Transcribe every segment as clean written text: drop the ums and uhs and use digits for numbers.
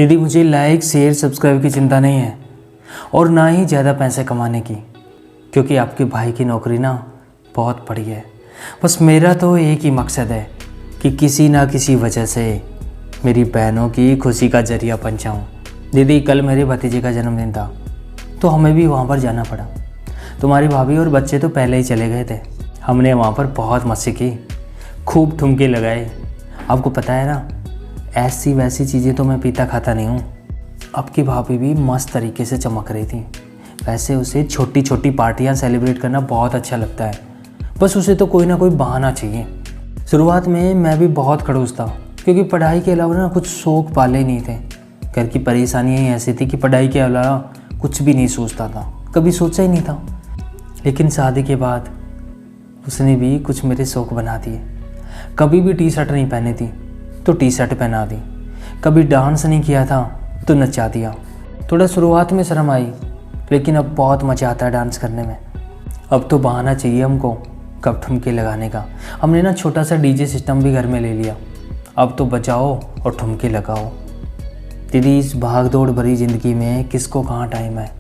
दीदी मुझे like share subscribe की चिंता नहीं है और ना ही ज़्यादा पैसे कमाने की, क्योंकि आपके भाई की नौकरी ना बहुत बड़ी है। बस मेरा तो एक ही मकसद है कि किसी ना किसी वजह से मेरी बहनों की खुशी का जरिया बन जाऊँ। दीदी कल मेरे भतीजे का जन्मदिन था तो हमें भी वहाँ पर जाना पड़ा। तुम्हारी भाभी और बच्चे तो पहले ही चले गए थे। हमने वहाँ पर बहुत मस्ती की, खूब ठुमके लगाए। आपको पता है ना, ऐसी वैसी चीज़ें तो मैं पीता खाता नहीं हूँ। आपकी भाभी भी मस्त तरीके से चमक रही थी। वैसे उसे छोटी छोटी पार्टियाँ सेलिब्रेट करना बहुत अच्छा लगता है, बस उसे तो कोई ना कोई बहाना चाहिए। शुरुआत में मैं भी बहुत खड़ूस था, क्योंकि पढ़ाई के अलावा ना कुछ शौक पाले नहीं थे। घर की परेशानियाँ ही ऐसी थी कि पढ़ाई के अलावा कुछ भी नहीं सोचता था, कभी सोचा ही नहीं था। लेकिन शादी के बाद उसने भी कुछ मेरे शौक बना दिए। कभी भी टी शर्ट नहीं पहनी थी तो टी शर्ट पहना दी, कभी डांस नहीं किया था तो नचा दिया। थोड़ा शुरुआत में शर्म आई, लेकिन अब बहुत मज़ा आता है डांस करने में। अब तो बहाना चाहिए हमको कब ठुमके लगाने का। हमने ना छोटा सा डीजे सिस्टम भी घर में ले लिया। अब तो बजाओ और ठुमके लगाओ। दीदी इस भाग दौड़ भरी ज़िंदगी में किसको कहाँ टाइम है।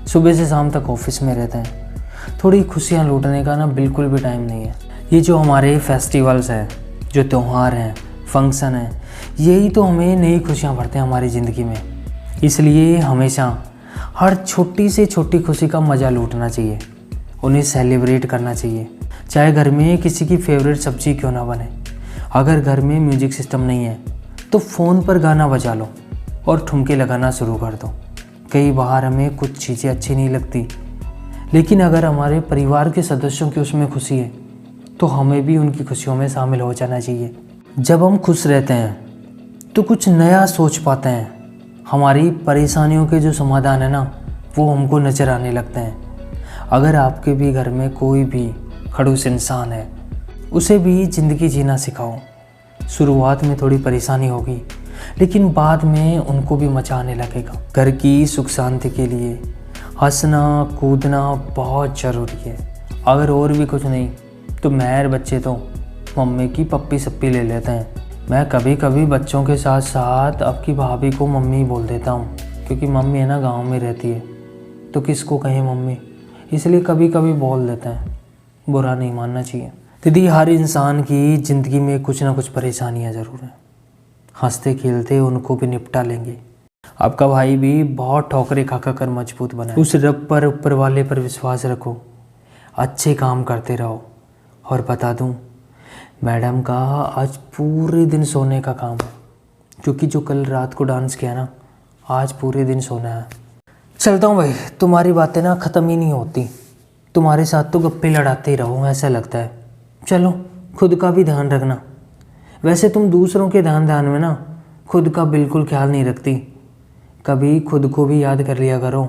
सुबह से शाम तक ऑफिस में रहते हैं, थोड़ी खुशियाँ लूटने का ना बिल्कुल भी टाइम नहीं है। ये जो हमारे फेस्टिवल्स हैं, जो त्यौहार हैं, फंक्शन हैं, यही तो हमें नई खुशियाँ भरते हैं हमारी ज़िंदगी में। इसलिए हमेशा हर छोटी से छोटी खुशी का मज़ा लूटना चाहिए, उन्हें सेलिब्रेट करना चाहिए। चाहे घर में किसी की फेवरेट सब्ज़ी क्यों ना बने। अगर घर में म्यूजिक सिस्टम नहीं है तो फ़ोन पर गाना बजा लो और ठुमके लगाना शुरू कर दो। कई बार हमें कुछ चीज़ें अच्छी नहीं लगती, लेकिन अगर हमारे परिवार के सदस्यों की उसमें खुशी है तो हमें भी उनकी खुशियों में शामिल हो जाना चाहिए। जब हम खुश रहते हैं तो कुछ नया सोच पाते हैं। हमारी परेशानियों के जो समाधान है ना, वो हमको नज़र आने लगते हैं। अगर आपके भी घर में कोई भी खड़ूस इंसान है, उसे भी ज़िंदगी जीना सिखाओ। शुरुआत में थोड़ी परेशानी होगी, लेकिन बाद में उनको भी मज़ा आने लगेगा। घर की सुख शांति के लिए हंसना कूदना बहुत ज़रूरी है। अगर और भी कुछ नहीं तो मेरे बच्चे तो मम्मी की पप्पी सप्पी ले लेते हैं। मैं कभी कभी बच्चों के साथ साथ आपकी भाभी को मम्मी बोल देता हूँ, क्योंकि मम्मी है ना गांव में रहती है तो किसको कहें मम्मी, इसलिए कभी कभी बोल देते हैं। बुरा नहीं मानना चाहिए। दीदी हर इंसान की ज़िंदगी में कुछ ना कुछ परेशानियाँ ज़रूर हैं। हंसते खेलते उनको भी निपटा लेंगे। आपका भाई भी बहुत ठोकरें खा कर मजबूत बना है। उस रब पर, ऊपर वाले पर विश्वास रखो, अच्छे काम करते रहो। और बता दूं, मैडम का आज पूरे दिन सोने का काम है, क्योंकि जो कल रात को डांस किया ना, आज पूरे दिन सोना है। चलता हूँ भाई, तुम्हारी बातें ना ख़त्म ही नहीं होती। तुम्हारे साथ तो गप्पे लड़ाते ही रहूँ ऐसा लगता है। चलो, खुद का भी ध्यान रखना। वैसे तुम दूसरों के ध्यान में ना खुद का बिल्कुल ख्याल नहीं रखती। कभी खुद को भी याद कर लिया करो।